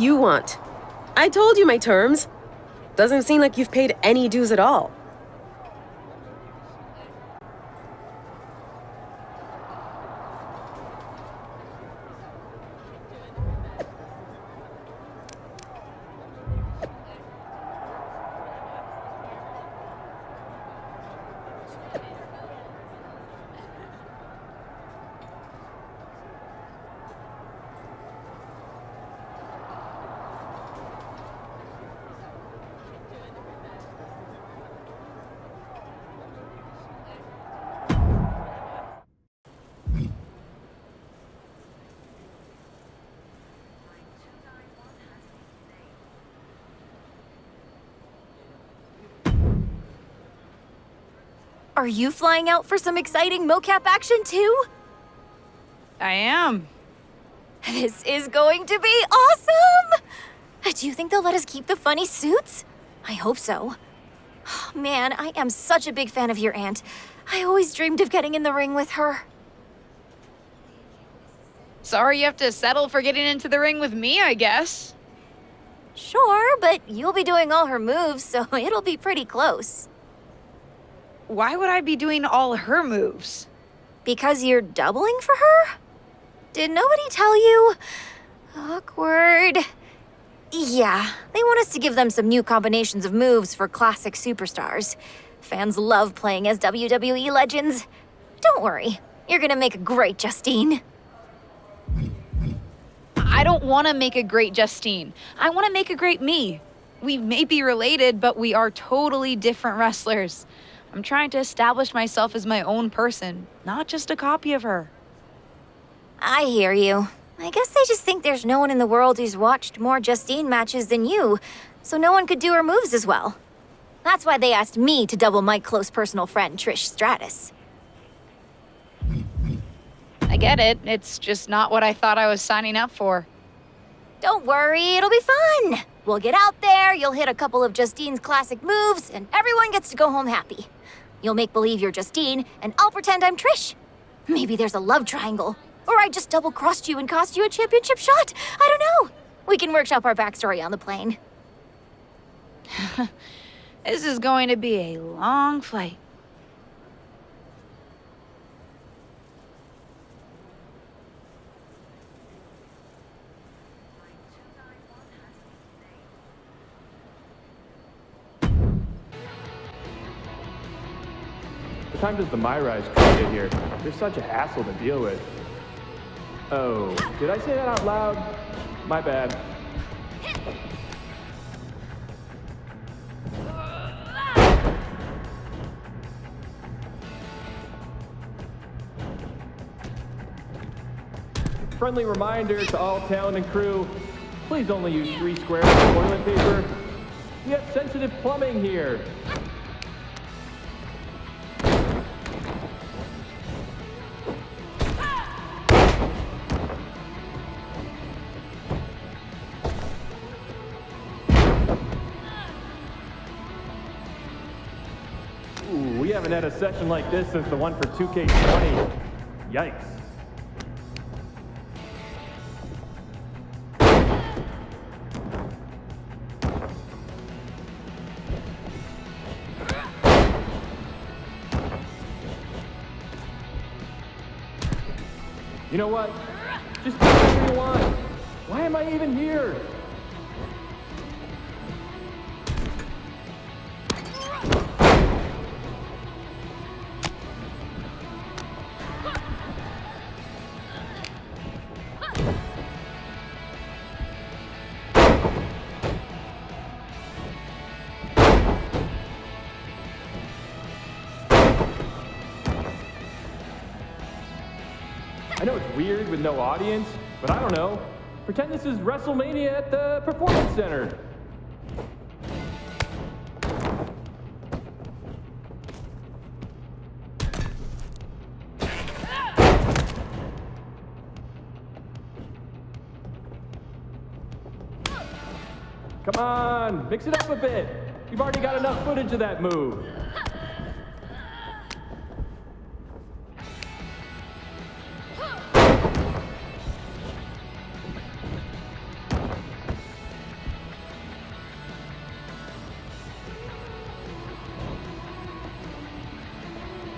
you want? I told you my terms. Doesn't seem like you've paid any dues at all. Are you flying out for some exciting mocap action too? I am. This is going to be awesome! Do you think they'll let us keep the funny suits? I hope so. Oh, man, I am such a big fan of your aunt. I always dreamed of getting in the ring with her. Sorry you have to settle for getting into the ring with me, I guess. Sure, but you'll be doing all her moves, so it'll be pretty close. Why would I be doing all her moves? Because you're doubling for her? Did nobody tell you? Awkward. Yeah, they want us to give them some new combinations of moves for classic superstars. Fans love playing as WWE legends. Don't worry, you're gonna make a great Justine. I don't want to make a great Justine. I want to make a great me. We may be related, but we are totally different wrestlers. I'm trying to establish myself as my own person, not just a copy of her. I hear you. I guess they just think there's no one in the world who's watched more Justine matches than you, so no one could do her moves as well. That's why they asked me to double my close personal friend, Trish Stratus. I get it. It's just not what I thought I was signing up for. Don't worry, it'll be fun. We'll get out there, you'll hit a couple of Justine's classic moves, and everyone gets to go home happy. You'll make believe you're Justine, and I'll pretend I'm Trish. Maybe there's a love triangle. Or I just double-crossed you and cost you a championship shot. I don't know. We can workshop our backstory on the plane. This is going to be a long flight. What time does the MyRise crew get here? They're such a hassle to deal with. Oh, did I say that out loud? My bad. Friendly reminder to all talent and crew, please only use 3 squares of toilet paper. We have sensitive plumbing here. We haven't had a session like this since the one for 2K20. Yikes. You know what? Just do whatever you want. Why am I even here? I know it's weird with no audience, but I don't know. Pretend this is WrestleMania at the Performance Center. Come on, mix it up a bit. You've already got enough footage of that move.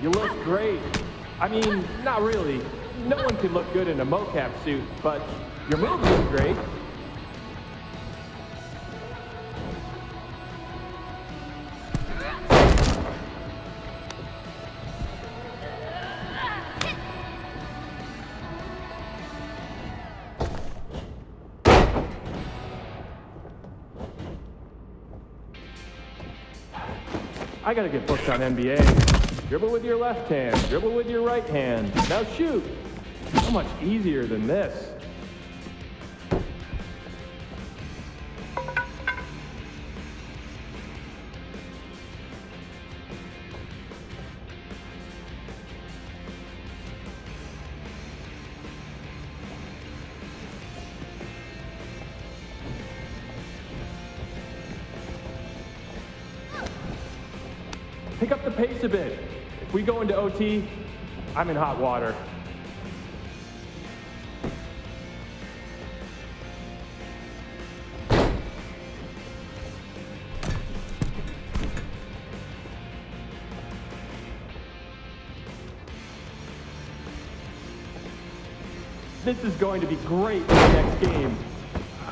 You look great. I mean, not really. No one can look good in a mocap suit, but your moves look great. I gotta get booked on NBA. Dribble with your left hand, dribble with your right hand. Now shoot. How much easier than this? Pick up the pace a bit. If we go into OT, I'm in hot water. This is going to be great in the next game.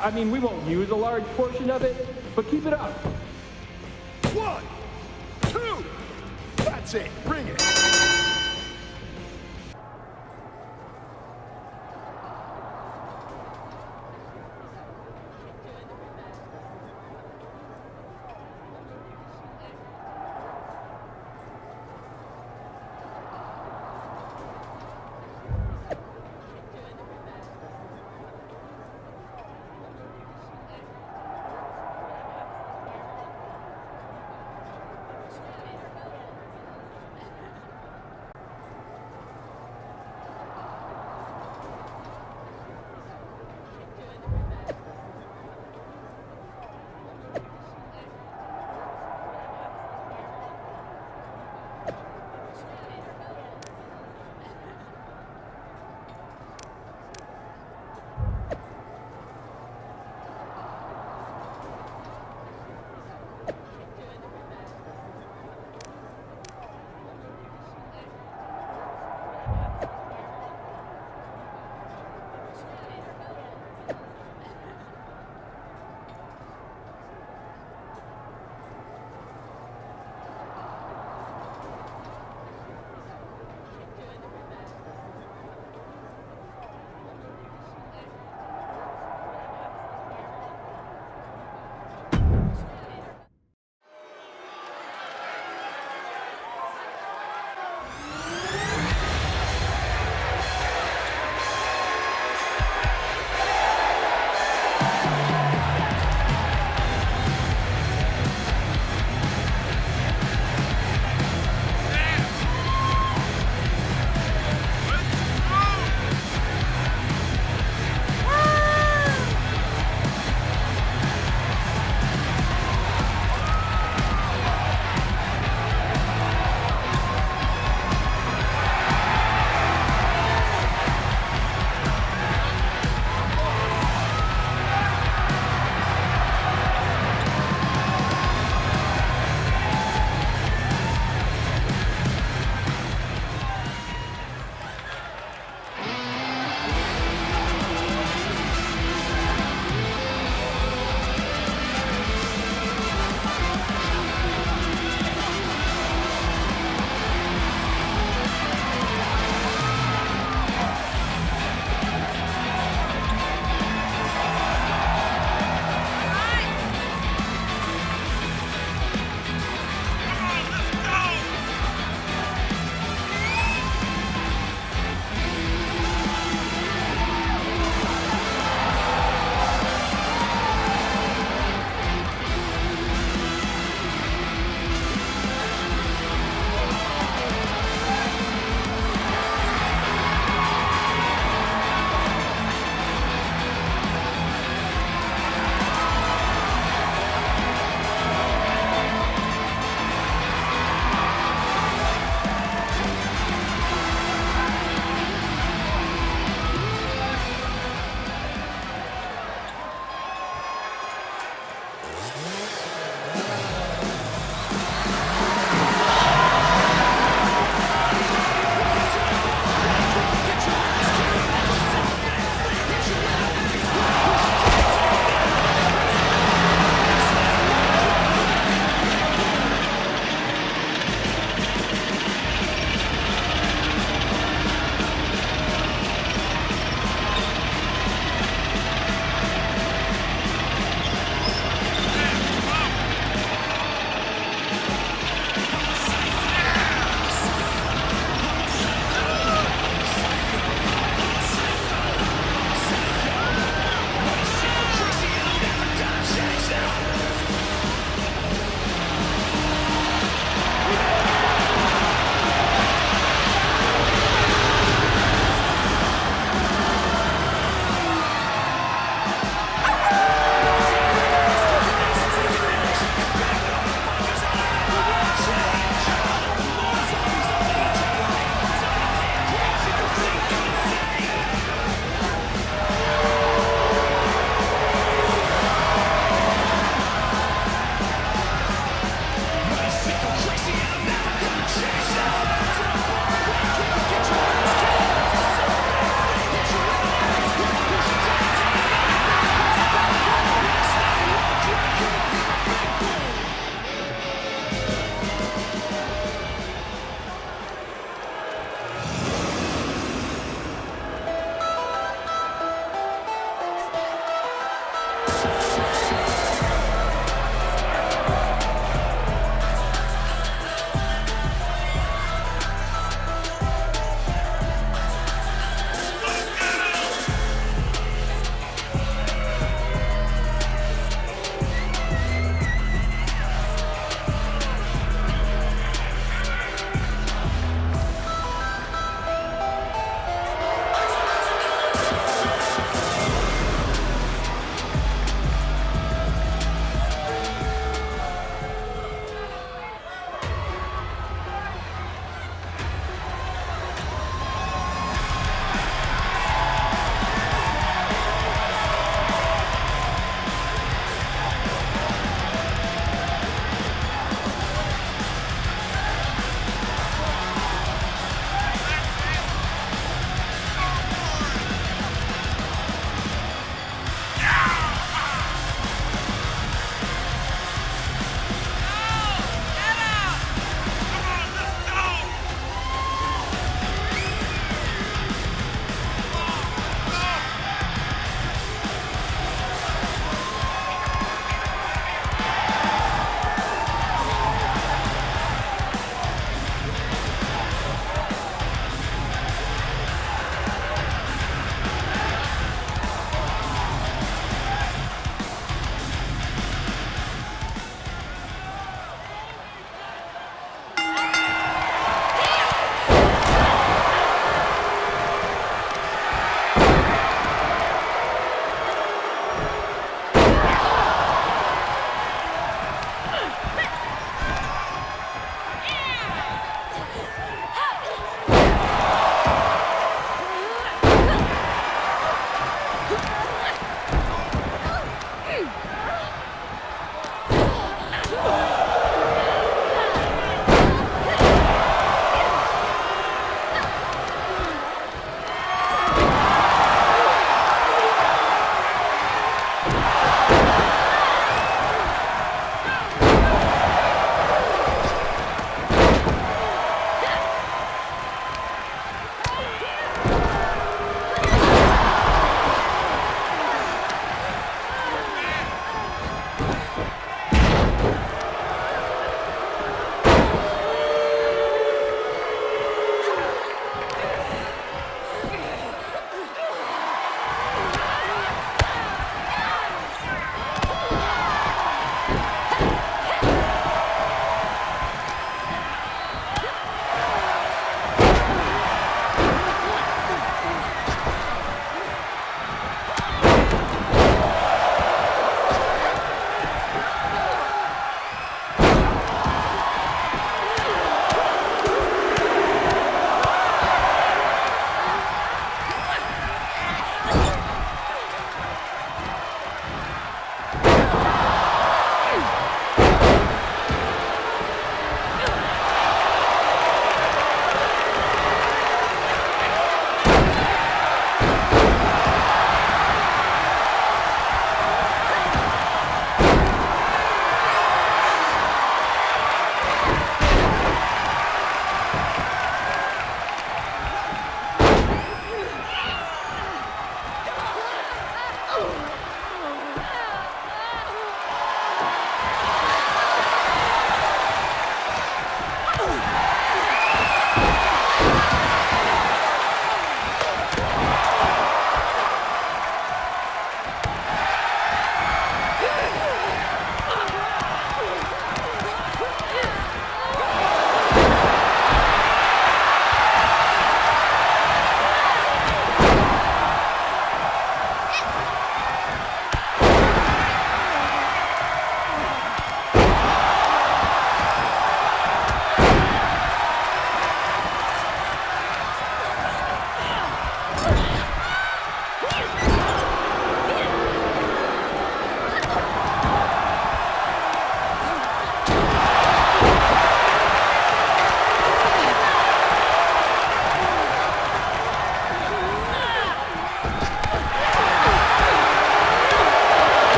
I mean, we won't use a large portion of it, but keep it up. 1, 2, that's it, bring it.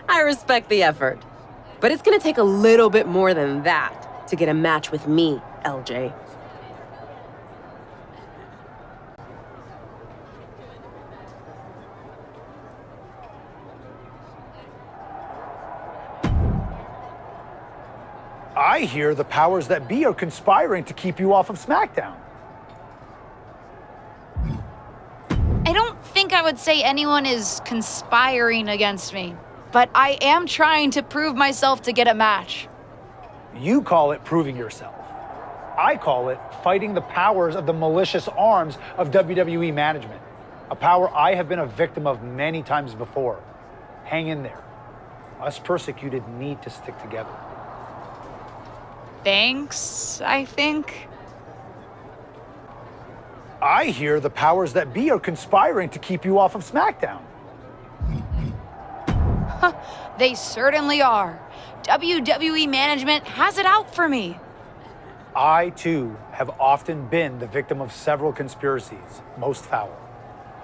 I respect the effort. But it's gonna take a little bit more than that to get a match with me, LJ. I hear the powers that be are conspiring to keep you off of SmackDown. I don't think I would say anyone is conspiring against me, but I am trying to prove myself to get a match. You call it proving yourself. I call it fighting the powers of the malicious arms of WWE management, a power I have been a victim of many times before. Hang in there. Us persecuted need to stick together. Thanks, I think. I hear the powers that be are conspiring to keep you off of SmackDown. They certainly are. WWE management has it out for me. I, too, have often been the victim of several conspiracies, most foul.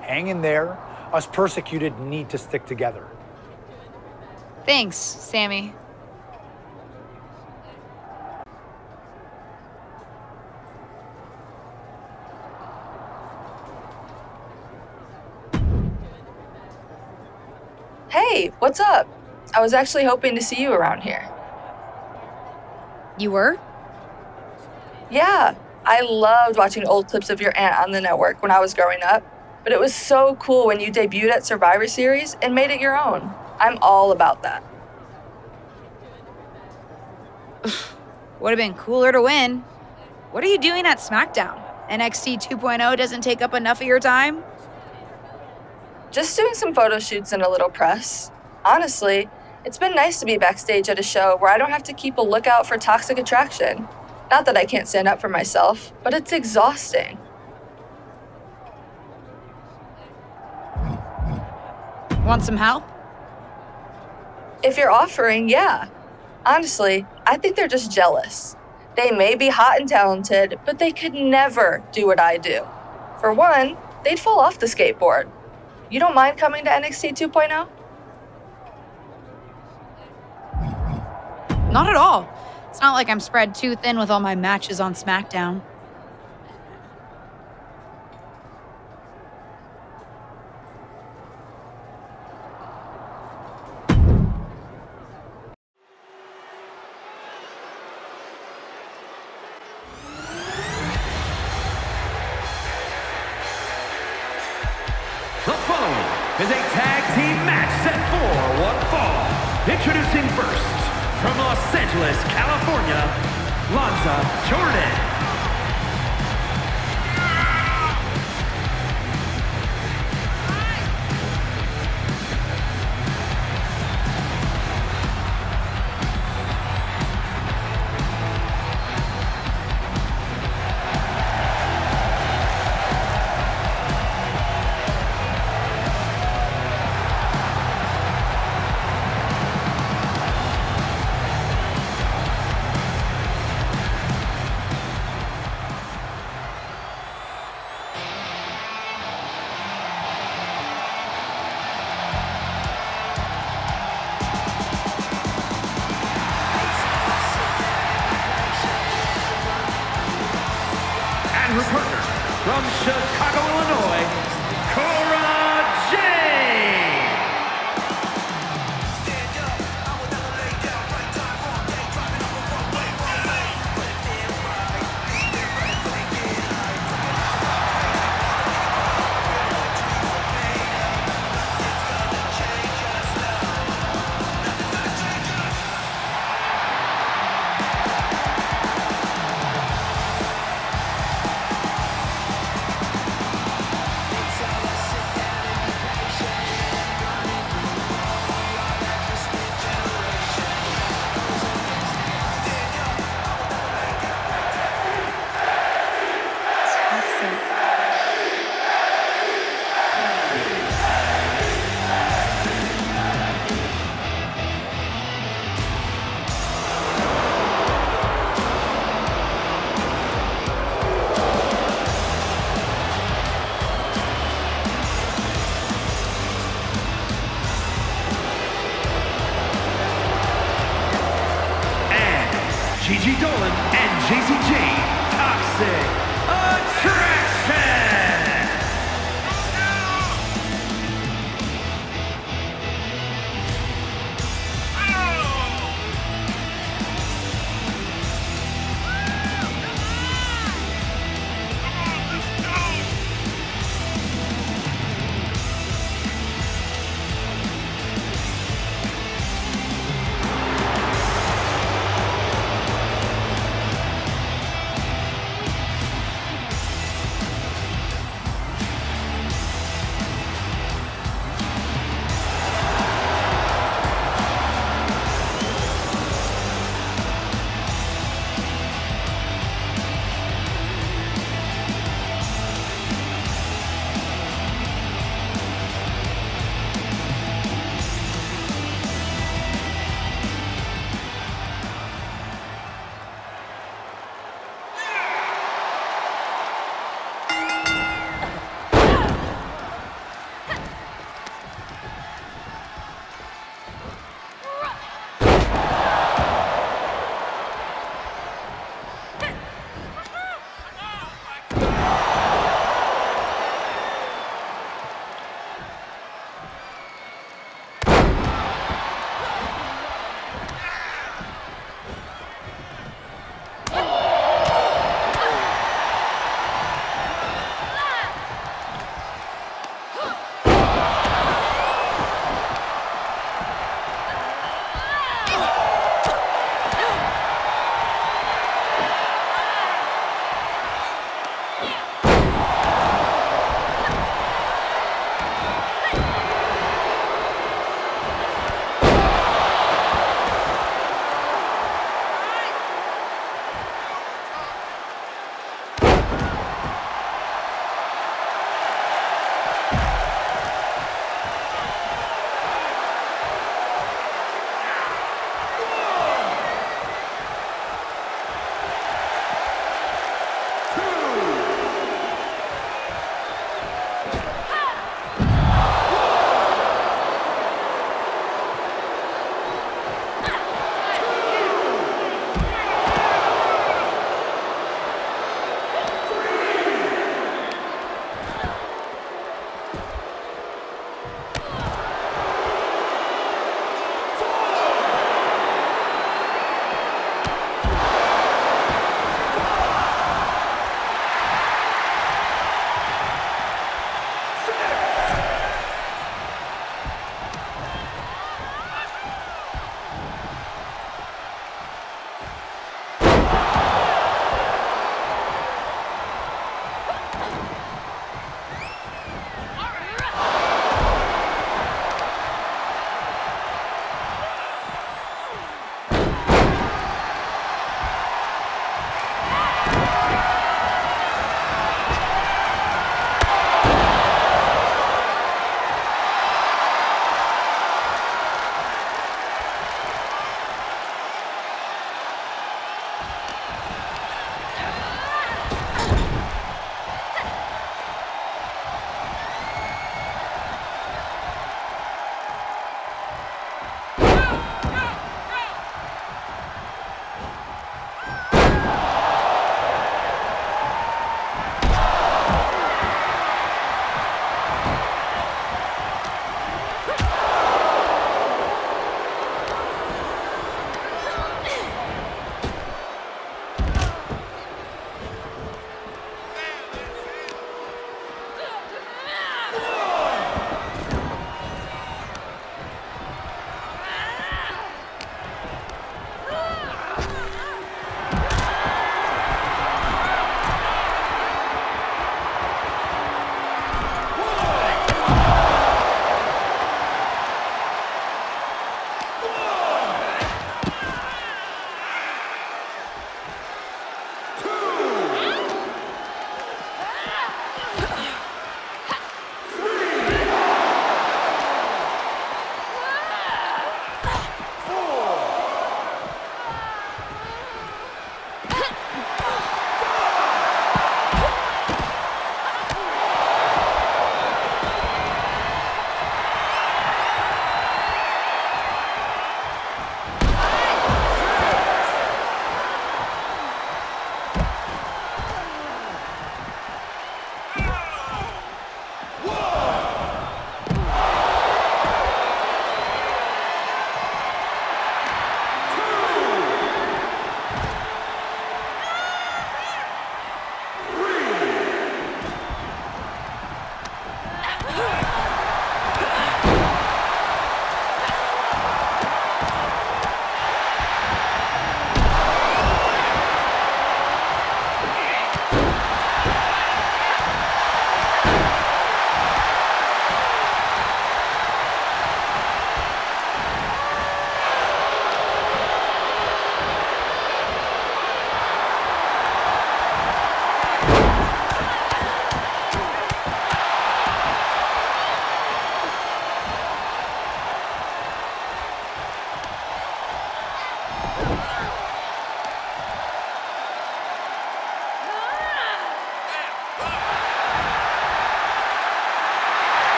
Hang in there. Us persecuted need to stick together. Thanks, Sammy. Hey, what's up? I was actually hoping to see you around here. You were? Yeah, I loved watching old clips of your aunt on the network when I was growing up, but it was so cool when you debuted at Survivor Series and made it your own. I'm all about that. Would have been cooler to win. What are you doing at SmackDown? NXT 2.0 doesn't take up enough of your time? Just doing some photo shoots and a little press. Honestly, it's been nice to be backstage at a show where I don't have to keep a lookout for toxic attraction. Not that I can't stand up for myself, but it's exhausting. Want some help? If you're offering, yeah. Honestly, I think they're just jealous. They may be hot and talented, but they could never do what I do. For one, they'd fall off the skateboard. You don't mind coming to NXT 2.0? Not at all. It's not like I'm spread too thin with all my matches on SmackDown. The following is a tag team match set for one fall. Introducing first, from Los Angeles, California, Lanza Jordan. And her partner, from Chicago, Illinois, Cora Jade. Gigi Dolan and JCJ Toxic Attraction.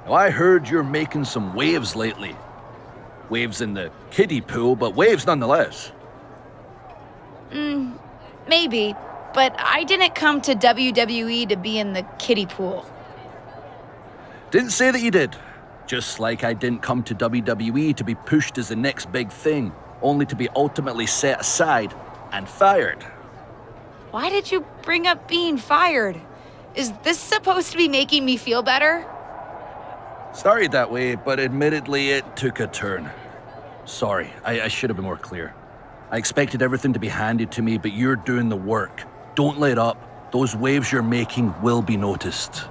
Now, I heard you're making some waves lately. Waves in the kiddie pool, but waves nonetheless. Maybe, but I didn't come to WWE to be in the kiddie pool. Didn't say that you did. Just like I didn't come to WWE to be pushed as the next big thing, only to be ultimately set aside and fired. Why did you bring up being fired? Is this supposed to be making me feel better? Started that way, but admittedly it took a turn. Sorry, I should have been more clear. I expected everything to be handed to me, but you're doing the work. Don't let up. Those waves you're making will be noticed.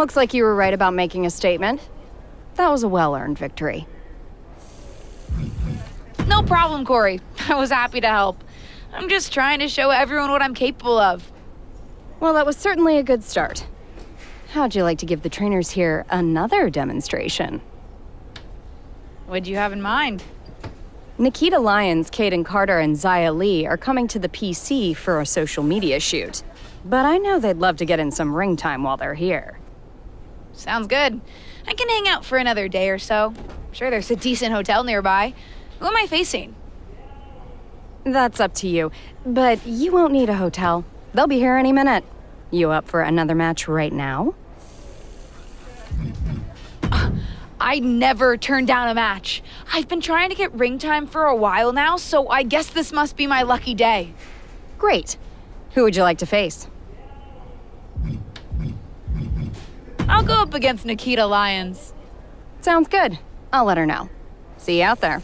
Looks like you were right about making a statement. That was a well-earned victory. No problem, Corey. I was happy to help. I'm just trying to show everyone what I'm capable of. Well, that was certainly a good start. How'd you like to give the trainers here another demonstration? What'd you have in mind? Nikita Lyons, Caden Carter, and Zaya Lee are coming to the PC for a social media shoot. But I know they'd love to get in some ring time while they're here. Sounds good. I can hang out for another day or so. I'm sure there's a decent hotel nearby. Who am I facing? That's up to you, but you won't need a hotel. They'll be here any minute. You up for another match right now? I never turn down a match. I've been trying to get ring time for a while now, so I guess this must be my lucky day. Great. Who would you like to face? I'll go up against Nikita Lyons. Sounds good. I'll let her know. See you out there.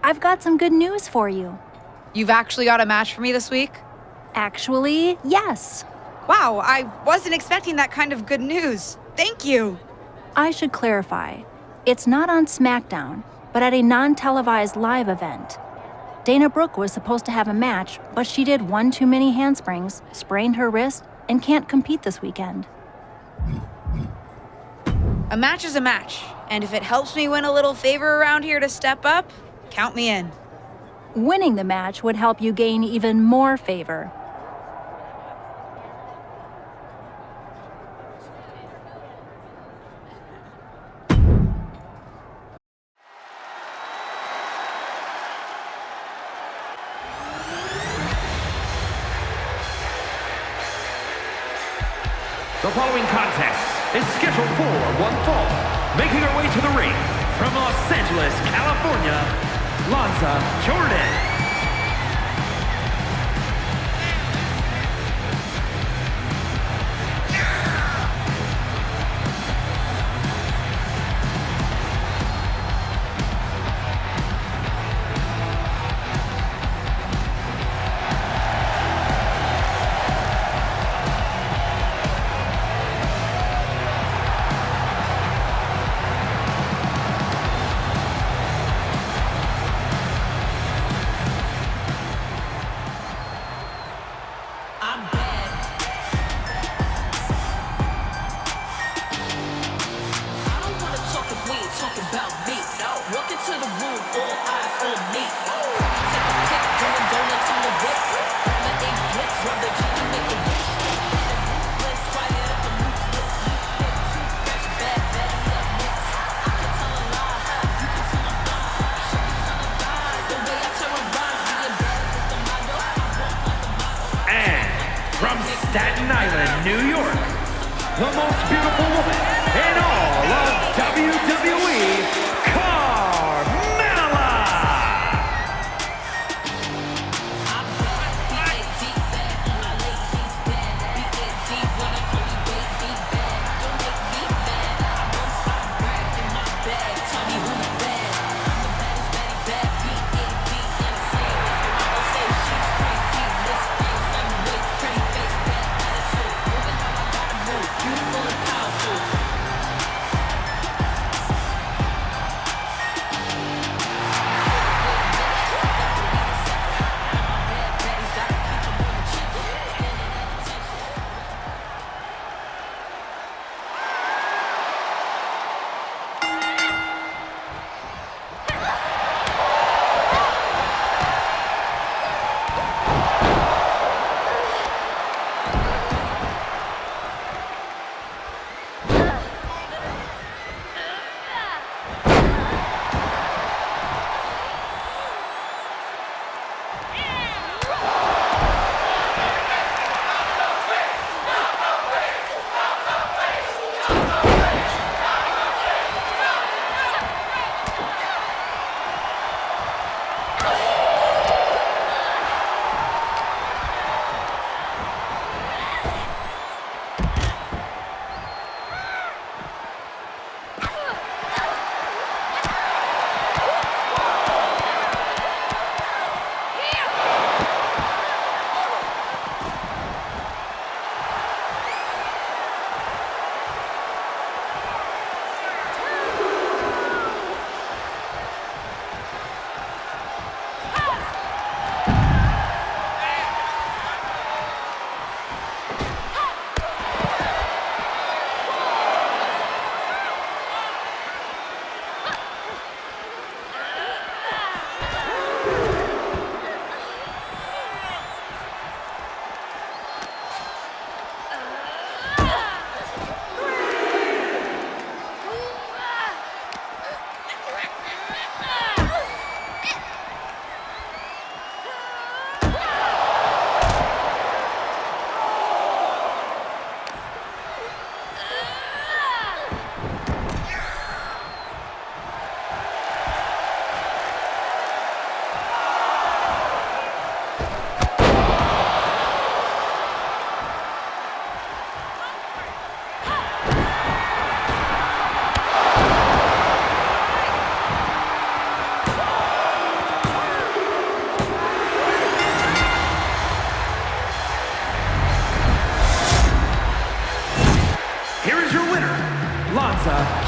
I've got some good news for you. You've actually got a match for me this week? Actually, yes. Wow, I wasn't expecting that kind of good news. Thank you. I should clarify. It's not on SmackDown, but at a non-televised live event. Dana Brooke was supposed to have a match, but she did one too many handsprings, sprained her wrist, and can't compete this weekend. A match is a match, and if it helps me win a little favor around here to step up, count me in. Winning the match would help you gain even more favor. The following contest is scheduled for one fall. Making her way to the ring from Los Angeles, California, Lanza Jordan. Staten Island, New York, the most beautiful woman in all of WWE, Carmella!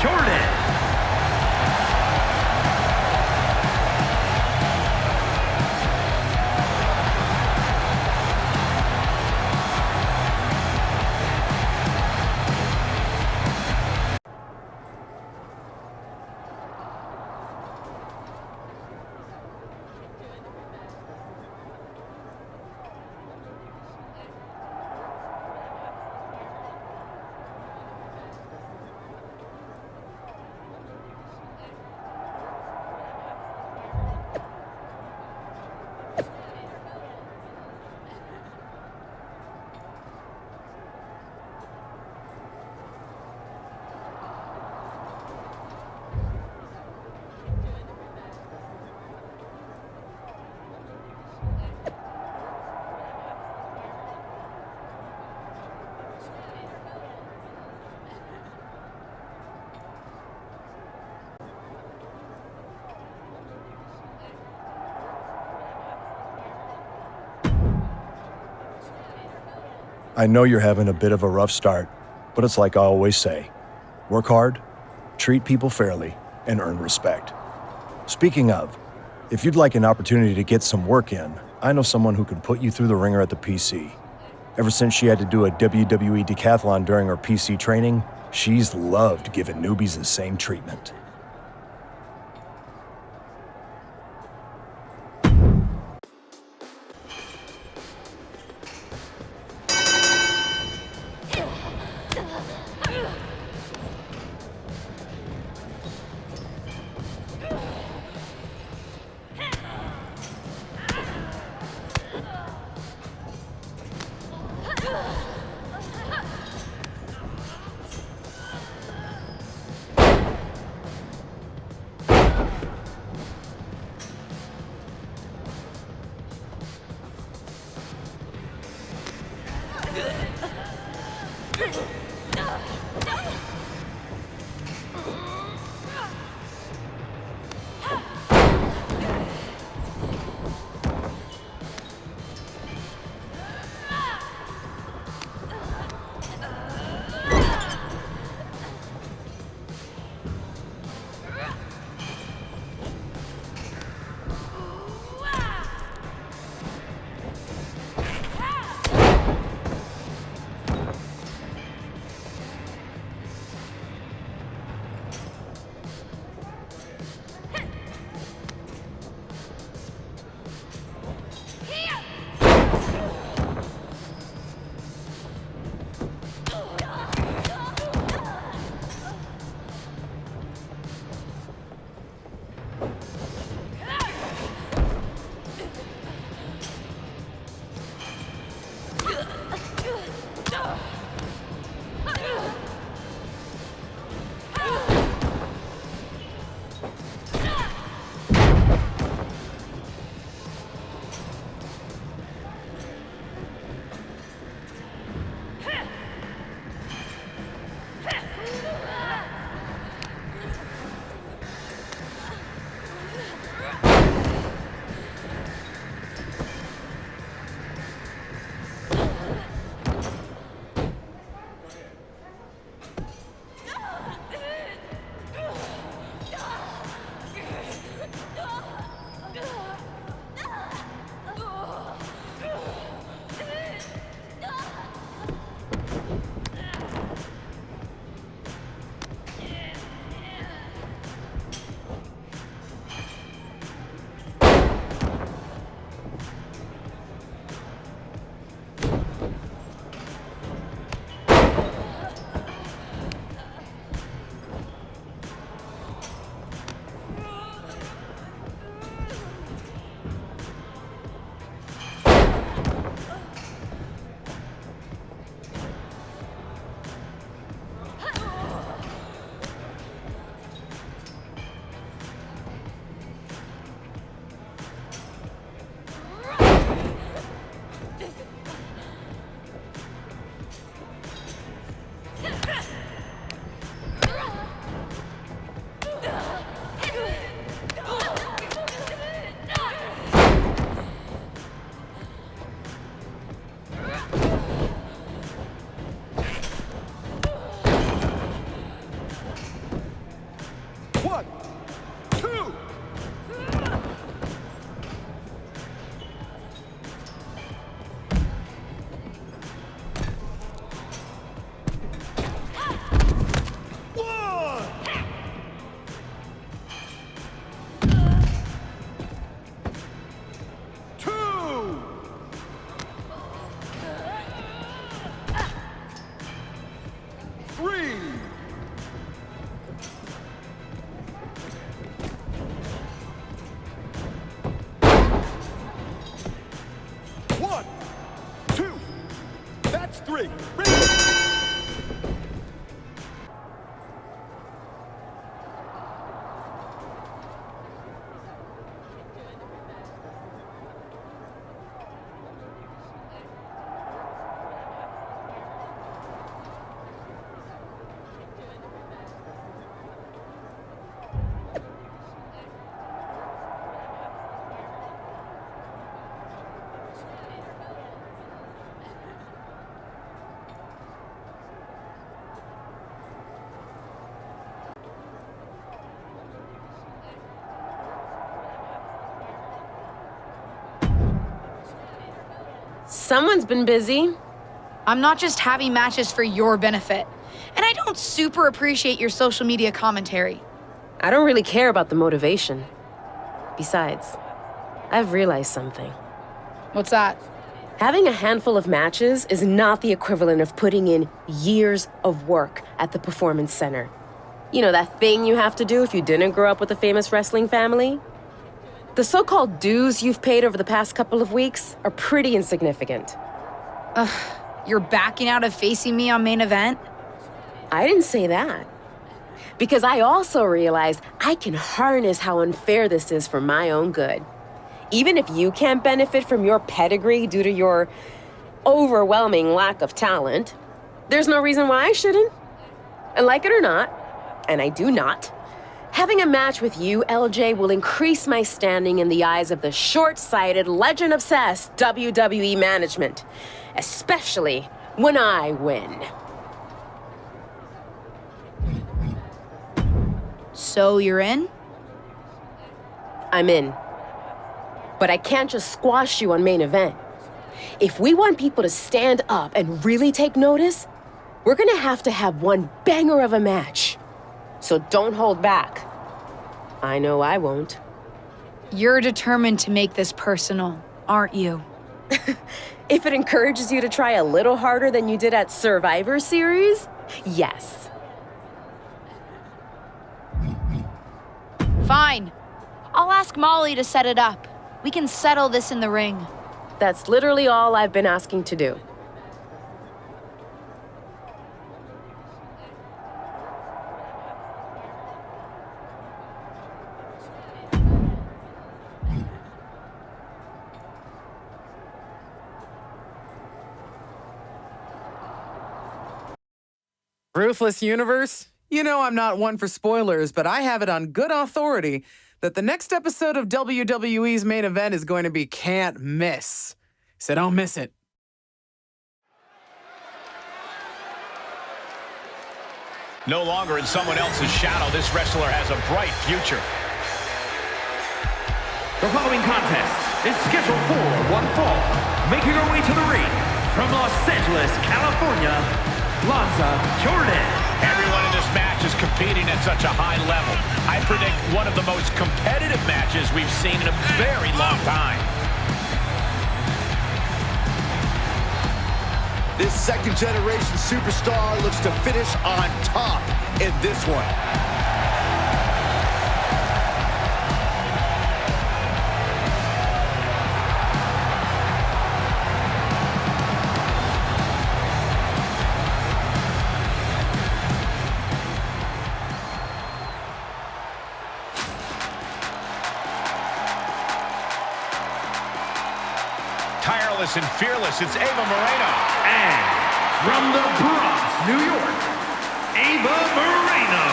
Jordan. I know you're having a bit of a rough start, but it's like I always say, work hard, treat people fairly, and earn respect. Speaking of, if you'd like an opportunity to get some work in, I know someone who can put you through the ringer at the PC. Ever since she had to do a WWE decathlon during her PC training, she's loved giving newbies the same treatment. Someone's been busy. I'm not just having matches for your benefit. And I don't super appreciate your social media commentary. I don't really care about the motivation. Besides, I've realized something. What's that? Having a handful of matches is not the equivalent of putting in years of work at the Performance Center. You know, that thing you have to do if you didn't grow up with a famous wrestling family? The so-called dues you've paid over the past couple of weeks are pretty insignificant. You're backing out of facing me on main event? I didn't say that. Because I also realized I can harness how unfair this is for my own good. Even if you can't benefit from your pedigree due to your overwhelming lack of talent, there's no reason why I shouldn't. And like it or not, and I do not, having a match with you, LJ, will increase my standing in the eyes of the short-sighted, legend-obsessed WWE management, especially when I win. So you're in? I'm in. But I can't just squash you on main event. If we want people to stand up and really take notice, we're gonna have to have one banger of a match. So don't hold back. I know I won't. You're determined to make this personal, aren't you? If it encourages you to try a little harder than you did at Survivor Series, yes. Fine. I'll ask Molly to set it up. We can settle this in the ring. That's literally all I've been asking to do. Ruthless Universe? You know I'm not one for spoilers, but I have it on good authority that the next episode of WWE's main event is going to be can't miss. So don't miss it. No longer in someone else's shadow, this wrestler has a bright future. The following contest is scheduled for one fall. Making her way to the ring from Los Angeles, California, Lanza Jordan. Everyone in this match is competing at such a high level. I predict one of the most competitive matches we've seen in a very long time. This second-generation superstar looks to finish on top in this one. Tireless and fearless, it's Ava Moreno. And from the Bronx, New York, Ava Moreno.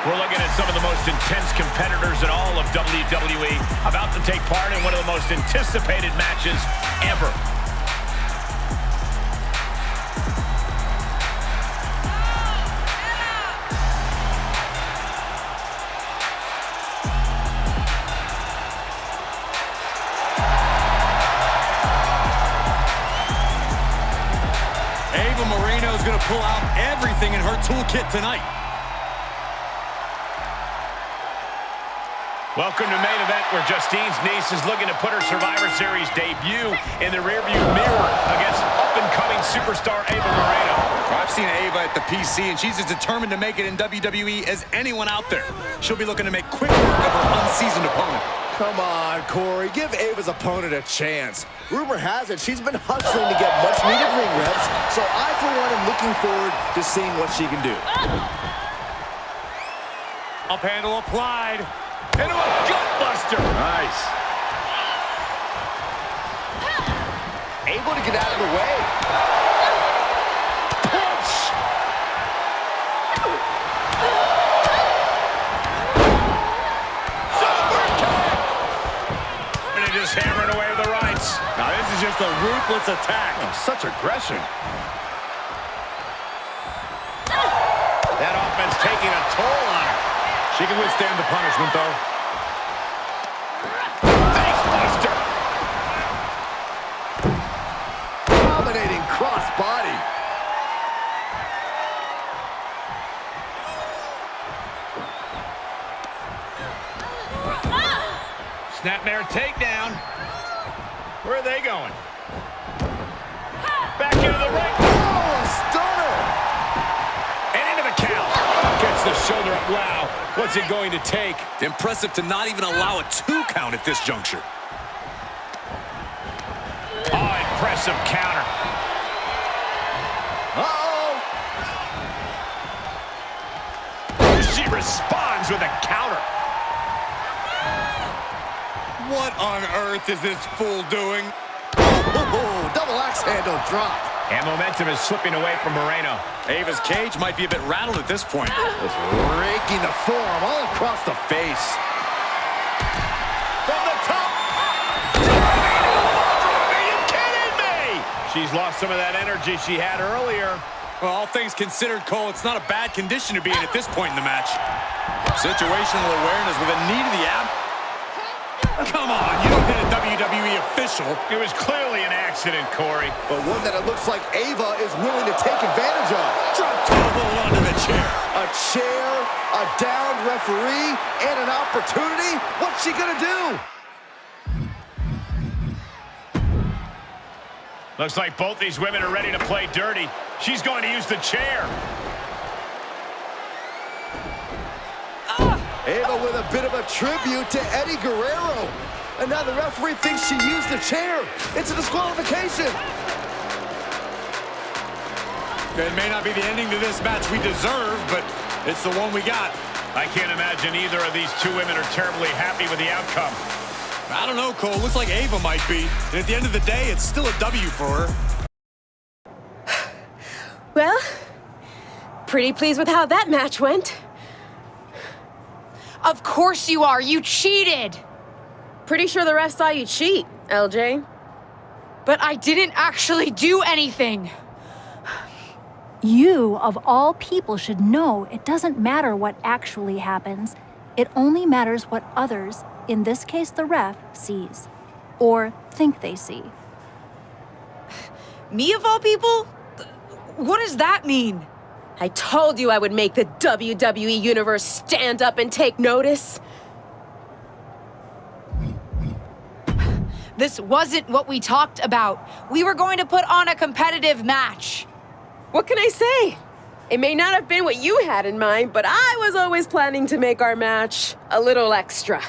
We're looking at some of the most intense competitors in all of WWE, about to take part in one of the most anticipated matches ever. Ava Moreno is going to pull out everything in her toolkit tonight. Welcome to main event, where Justine's niece is looking to put her Survivor Series debut in the rearview mirror against up-and-coming superstar Ava Moreno. I've seen Ava at the PC, and she's as determined to make it in WWE as anyone out there. She'll be looking to make quick work of her unseasoned opponent. Come on, Corey. Give Ava's opponent a chance. Rumor has it she's been hustling to get much-needed ring reps, so I, for one, am looking forward to seeing what she can do. Up handle applied. Into a gutbuster. Nice. Able to get out of the way. Punch. Super kick. And just hammering away with the rights. Now this is just a ruthless attack. Oh, such aggression. That offense taking a toll on her. She can withstand the punishment, though. Facebuster. Snapmare takedown. Where are they going? Back into the ring. Oh, a stunner! And into the count. Gets the shoulder up. Wow. What's it going to take? Impressive to not even allow a 2 count at this juncture. Oh, impressive counter. Uh-oh! She responds with a counter. What on earth is this fool doing? Oh, double axe handle drop. And momentum is slipping away from Moreno. Ava's cage might be a bit rattled at this point. Just raking the forearm all across the face. From the top. Are you kidding me? She's lost some of that energy she had earlier. Well, all things considered, Cole, it's not a bad condition to be in at this point in the match. Situational awareness with a knee to the ab. Come on, you don't hit a WWE official. It was clearly an accident, Corey. But one that it looks like Ava is willing to take advantage of. Drop toe hold onto the chair. A chair, a downed referee, and an opportunity. What's she gonna do? Looks like both these women are ready to play dirty. She's going to use the chair. Ava with a bit of a tribute to Eddie Guerrero. And now the referee thinks she used the chair. It's a disqualification. It may not be the ending to this match we deserve, but it's the one we got. I can't imagine either of these two women are terribly happy with the outcome. I don't know, Cole. Looks like Ava might be. And at the end of the day, it's still a W for her. Well, pretty pleased with how that match went. Of course you are. You cheated. Pretty sure the ref saw you cheat, LJ. But I didn't actually do anything. You, of all people, should know it doesn't matter what actually happens. It only matters what others, in this case the ref, sees. Or think they see. Me of all people? What does that mean? I told you I would make the WWE Universe stand up and take notice. This wasn't what we talked about. We were going to put on a competitive match. What can I say? It may not have been what you had in mind, but I was always planning to make our match a little extra.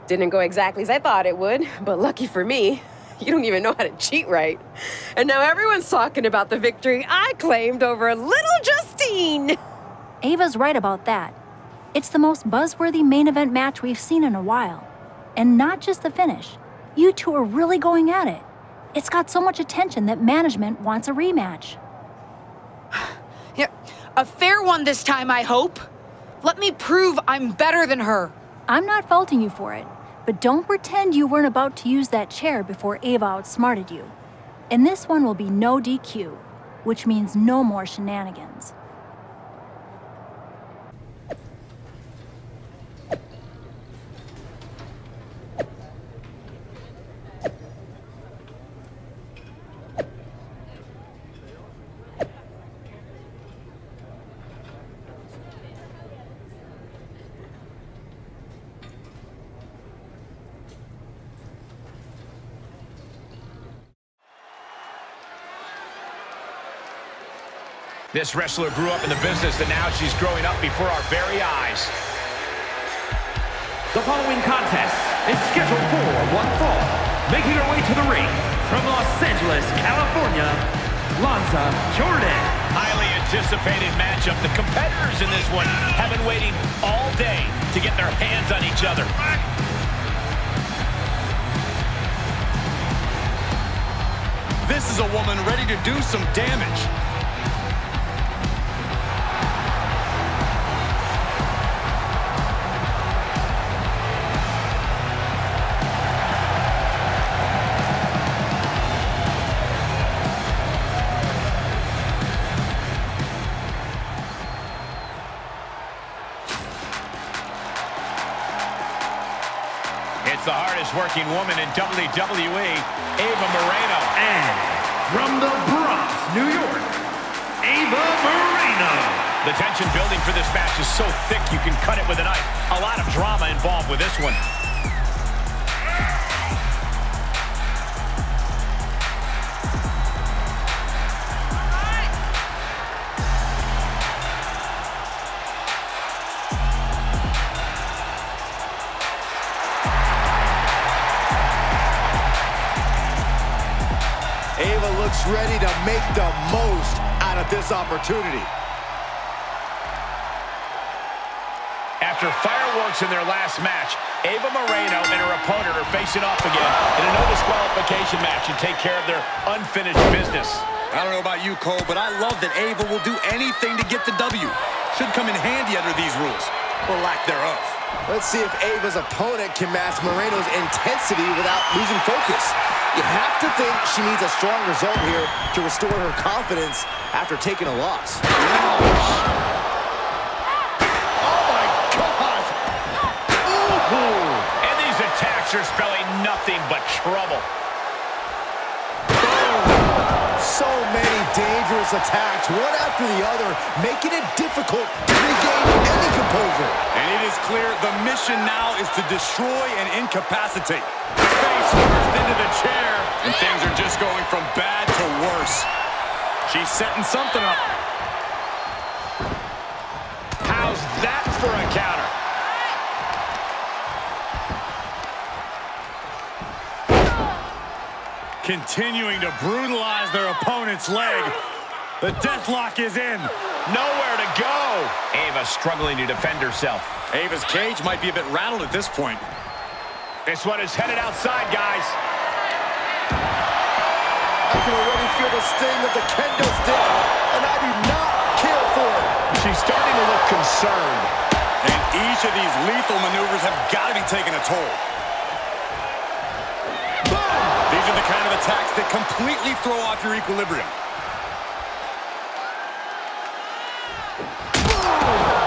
Didn't go exactly as I thought it would, but lucky for me, you don't even know how to cheat right. And now everyone's talking about the victory I claimed over little Justine. Ava's right about that. It's the most buzzworthy main event match we've seen in a while. And not just the finish. You two are really going at it. It's got so much attention that management wants a rematch. Yeah, a fair one this time, I hope. Let me prove I'm better than her. I'm not faulting you for it, but don't pretend you weren't about to use that chair before Ava outsmarted you. And this one will be no DQ, which means no more shenanigans. This wrestler grew up in the business, and now she's growing up before our very eyes. The following contest is scheduled for one fall. Making her way to the ring from Los Angeles, California, Lanza Jordan. Highly anticipated matchup. The competitors in this one have been waiting all day to get their hands on each other. This is a woman ready to do some damage. It's the hardest working woman in WWE, Ava Moreno. And from the Bronx, New York, Ava Moreno. The tension building for this match is so thick you can cut it with a knife. A lot of drama involved with this one. Ava looks ready to make the most out of this opportunity. After fireworks in their last match, Ava Moreno and her opponent are facing off again in a no disqualification match to take care of their unfinished business. I don't know about you, Cole, but I love that Ava will do anything to get the W. Should come in handy under these rules, or lack thereof. Let's see if Ava's opponent can match Moreno's intensity without losing focus. You have to think she needs a strong result here to restore her confidence after taking a loss. And these attacks are spelling nothing but trouble. So many dangerous attacks, one after the other, making it difficult to regain any composure. And it is clear the mission now is to destroy and incapacitate. Face first into the chair, and things are just going from bad to worse. She's setting something up. How's that for a counter? Continuing to brutalize their opponent's leg. The deathlock is in. Nowhere to go. Ava struggling to defend herself. Ava's cage might be a bit rattled at this point. This one is headed outside, guys. I can already feel the sting of the kendo stick, and I do not care for it. She's starting to look concerned. And each of these lethal maneuvers have got to be taking a toll. These are the kind of attacks that completely throw off your equilibrium.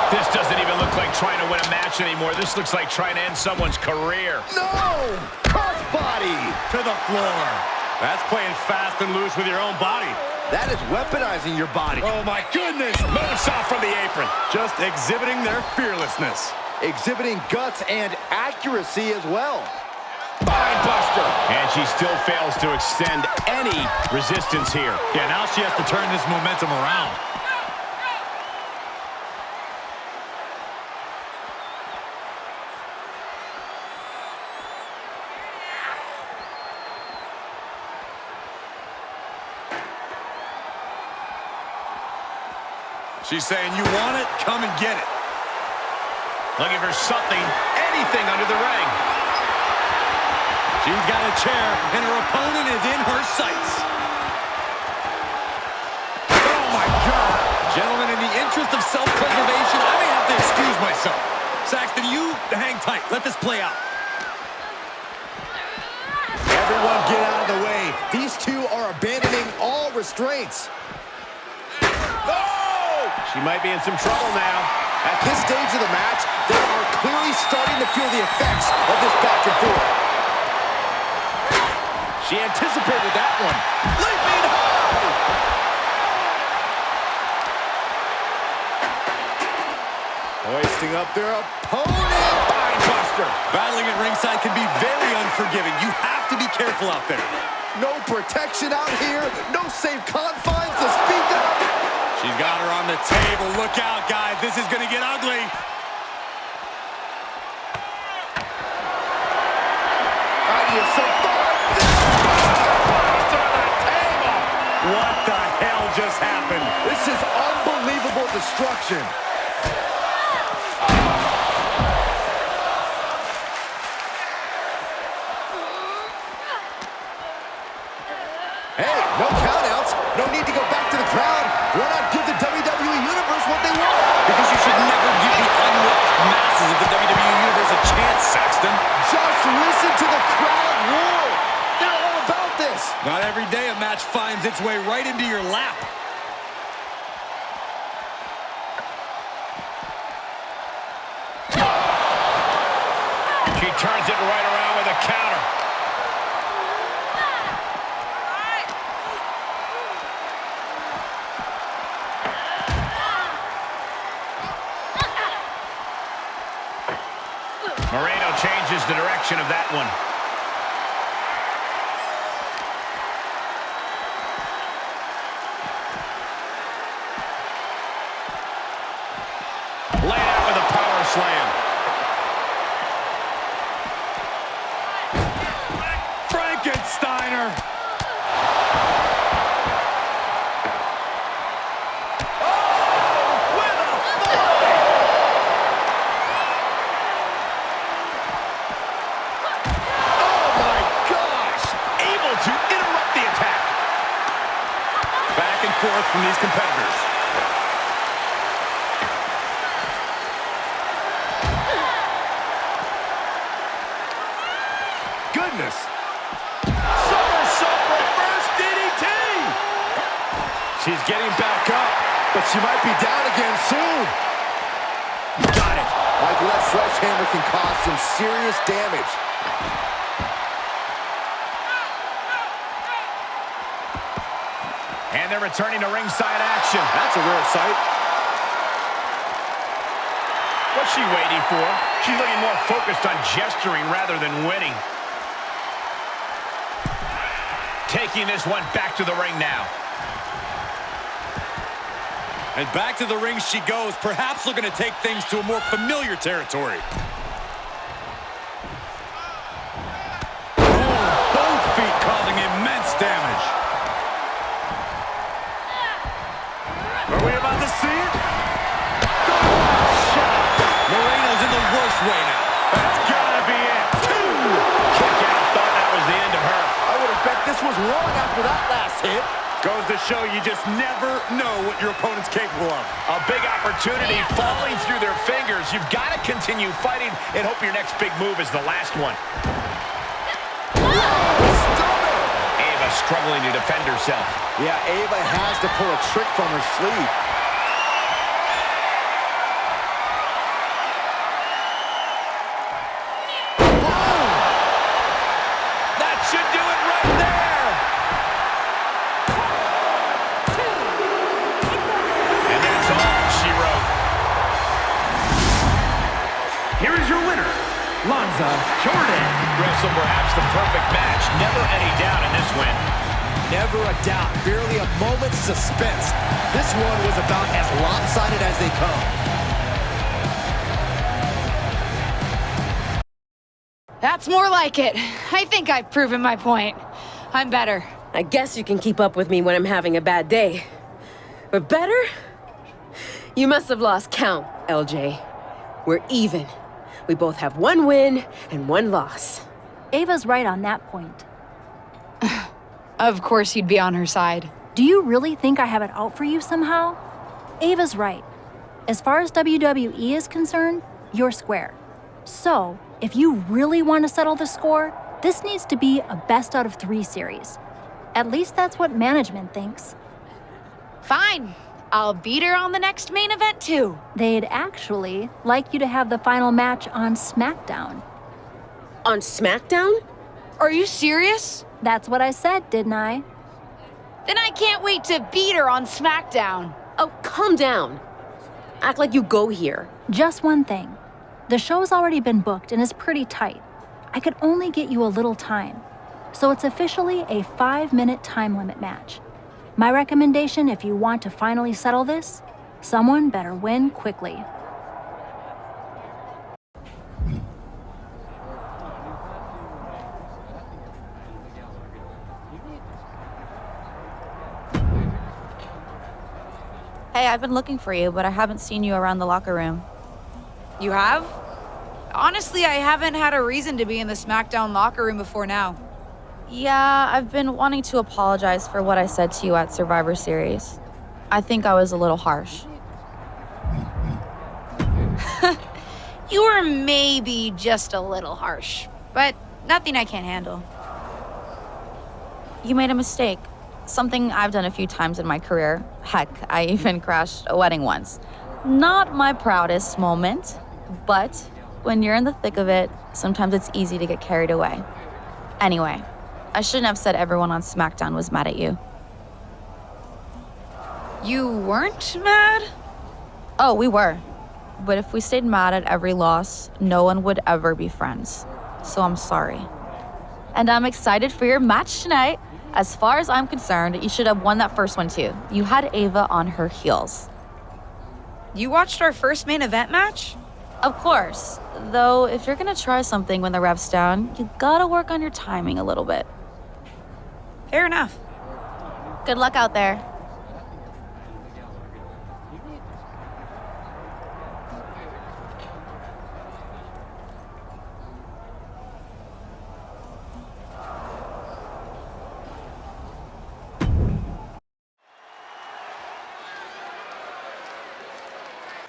This doesn't even look like trying to win a match anymore. This looks like trying to end someone's career. No! Crossbody! To the floor. That's playing fast and loose with your own body. That is weaponizing your body. Oh, my goodness. Moonsault from the apron. Just exhibiting their fearlessness. Exhibiting guts and accuracy as well. Buster. And she still fails to extend any resistance here. Yeah, now she has to turn this momentum around. She's saying, you want it? Come and get it. Looking for something, anything under the ring. She's got a chair, and her opponent is in her sights. Oh, my God. Gentlemen, in the interest of self-preservation, I may have to excuse myself. Saxton, you hang tight. Let this play out. Everyone get out of the way. These two are abandoning all restraints. She might be in some trouble now. At this stage of the match, they are clearly starting to feel the effects of this back and forth. She anticipated that one. Leaping high! Hoisting up their opponent. Buster. Battling at ringside can be very unforgiving. You have to be careful out there. No protection out here. No safe confines to speak of. She's got her on the table. Look out, guys. This is going to get ugly. Idea so far. What the hell just happened? This is unbelievable destruction. Hey, no countouts. No need to go back to the crowd. Why not give the WWE Universe what they want? Because you should never give the unwatched masses of the WWE Universe a chance, Saxton. Just listen to the crowd roar. They're all about this. Not every day a match finds its way right into your lap. She turns it right around with a counter. Moreno changes the direction of that one. Laid out with a power slam. Frankensteiner. goodness. Somersault reverse DDT! She's getting back up. But she might be down again soon. Got it. Michael, that sledgehammer can cause some serious damage. And they're returning to ringside action. That's a rare sight. What's she waiting for? She's looking more focused on gesturing rather than winning. Taking this one back to the ring now. And back to the ring she goes, perhaps looking to take things to a more familiar territory. Oh, both feet causing immense damage. Are we about to see it? Moreno's in the worst way now. That's gotta be it. 2! Kick out. Thought that was the end of her. I would have bet this was one after that last hit. Goes to show you just never know what your opponent's capable of. A big opportunity falling through their fingers. You've got to continue fighting and hope your next big move is the last one. Ava struggling to defend herself. Yeah, Ava has to pull a trick from her sleeve. That should do it right there. And that's all she wrote. Here is your winner, Lanza Jordan. Wrestled perhaps the perfect match. Never any doubt in this win. Never a doubt. Barely a moment's suspense. This one was about as lopsided as they come. That's more like it. I think I've proven my point. I'm better. I guess you can keep up with me when I'm having a bad day. But better? You must have lost count, LJ. We're even. We both have 1 win and 1 loss. Ava's right on that point. Of course you'd be on her side. Do you really think I have it out for you somehow? Ava's right. As far as WWE is concerned, you're square. So, if you really want to settle the score, this needs to be a best out of 3 series. At least that's what management thinks. Fine. I'll beat her on the next main event too. They'd actually like you to have the final match on SmackDown. On SmackDown? Are you serious? That's what I said, didn't I? Then I can't wait to beat her on SmackDown. Oh, calm down. Act like you go here. Just one thing. The show's already been booked and is pretty tight. I could only get you a little time. So it's officially a 5-minute time limit match. My recommendation, if you want to finally settle this, someone better win quickly. Hey, I've been looking for you, but I haven't seen you around the locker room. You have? Honestly, I haven't had a reason to be in the SmackDown locker room before now. Yeah, I've been wanting to apologize for what I said to you at Survivor Series. I think I was a little harsh. You were maybe just a little harsh, but nothing I can't handle. You made a mistake. Something I've done a few times in my career. Heck, I even crashed a wedding once. Not my proudest moment, but when you're in the thick of it, sometimes it's easy to get carried away. Anyway, I shouldn't have said everyone on SmackDown was mad at you. You weren't mad? Oh, we were. But if we stayed mad at every loss, no one would ever be friends. So I'm sorry. And I'm excited for your match tonight. As far as I'm concerned, you should have won that first one too. You had Ava on her heels. You watched our first main event match? Of course. Though, if you're gonna try something when the rev's down, you gotta work on your timing a little bit. Fair enough. Good luck out there.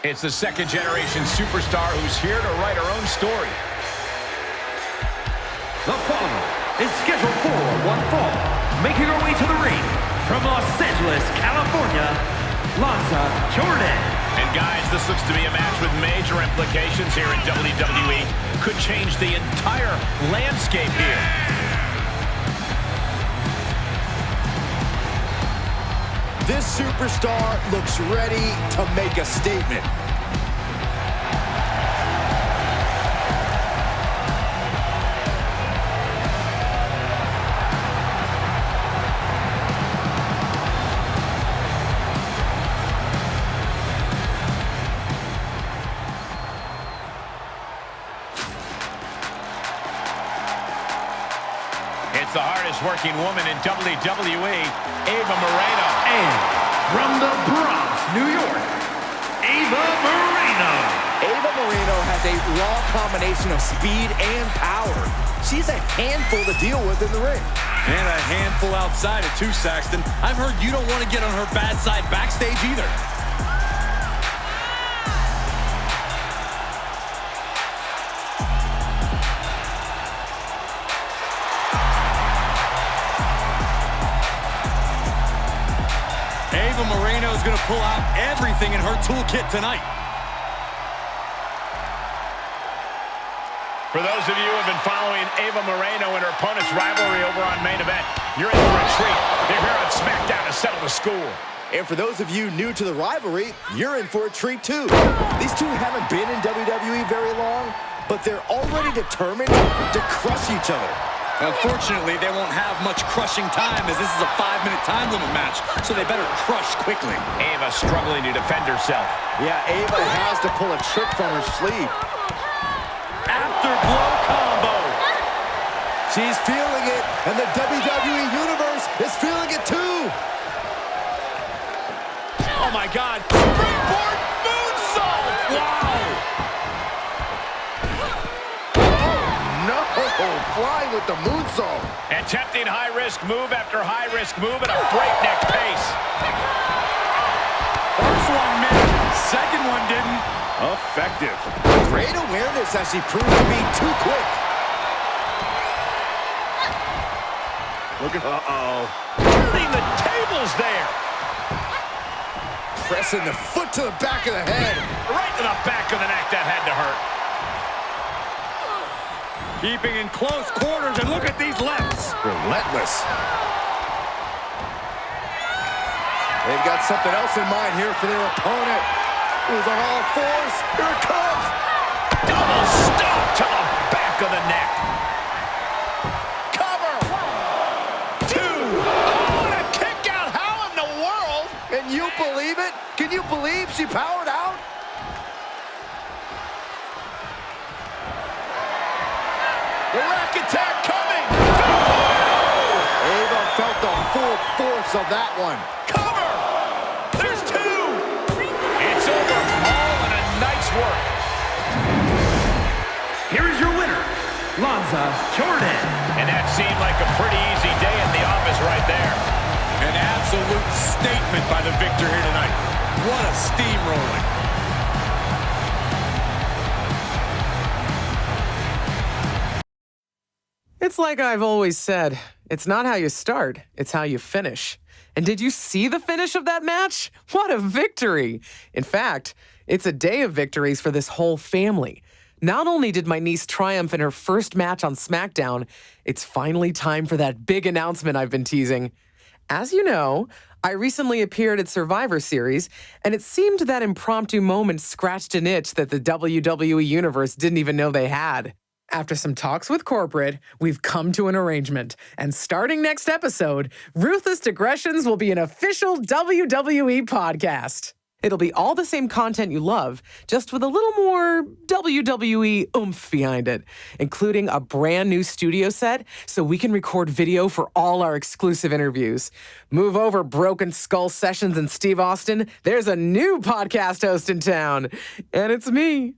It's the second-generation superstar who's here to write her own story. The following is scheduled for one fall, making her way to the ring from Los Angeles, California, Lanza Jordan. And guys, this looks to be a match with major implications here in WWE. Could change the entire landscape here. This superstar looks ready to make a statement. It's the hardest working woman in WWE, Ava Moreno. And from the Bronx, New York, Ava Moreno. Ava Moreno has a raw combination of speed and power. She's a handful to deal with in the ring. And a handful outside it too, Saxton. I've heard you don't want to get on her bad side backstage either. Ava Moreno is going to pull out everything in her toolkit tonight. For those of you who have been following Ava Moreno and her opponent's rivalry over on Main Event, you're in for a treat. They're here on SmackDown to settle the score. And for those of you new to the rivalry, you're in for a treat too. These two haven't been in WWE very long, but they're already determined to crush each other. Unfortunately, they won't have much crushing time as this is a 5-minute time limit match, so they better crush quickly. Ava struggling to defend herself. Yeah, Ava has to pull a trick from her sleeve. After blow combo. She's feeling it, and the WWE Universe is feeling it too. Oh my God. Springboard moonsault. Wow. No, flying with the moonsault. Attempting high-risk move after high-risk move at a breakneck pace. First one missed, second one didn't. Effective. Great awareness as she proved to be too quick. Look at, turning the tables there. Pressing the foot to the back of the head. Right to the back of the neck. That had to hurt. Keeping in close quarters, and look at these lefts. Relentless. They've got something else in mind here for their opponent. Who's on all fours. Here it comes. Double stop to the back of the neck. Cover. 1, 2. Oh, and a kick out. How in the world? Can you believe it? Can you believe she powered out? The rack attack coming. Ava felt the full force of that one. Cover. There's 2. It's over. All in a nice work. Here is your winner, Lanza Jordan. And that seemed like a pretty easy day at the office right there. An absolute statement by the victor here tonight. What a steamrolling. It's like I've always said, it's not how you start, it's how you finish. And did you see the finish of that match? What a victory! In fact, it's a day of victories for this whole family. Not only did my niece triumph in her first match on SmackDown, it's finally time for that big announcement I've been teasing. As you know, I recently appeared at Survivor Series, and it seemed that impromptu moment scratched an itch that the WWE Universe didn't even know they had. After some talks with corporate, we've come to an arrangement, and starting next episode, Ruthless Digressions will be an official WWE podcast. It'll be all the same content you love, just with a little more WWE oomph behind it, including a brand new studio set so we can record video for all our exclusive interviews. Move over, Broken Skull Sessions and Steve Austin. There's a new podcast host in town, and it's me.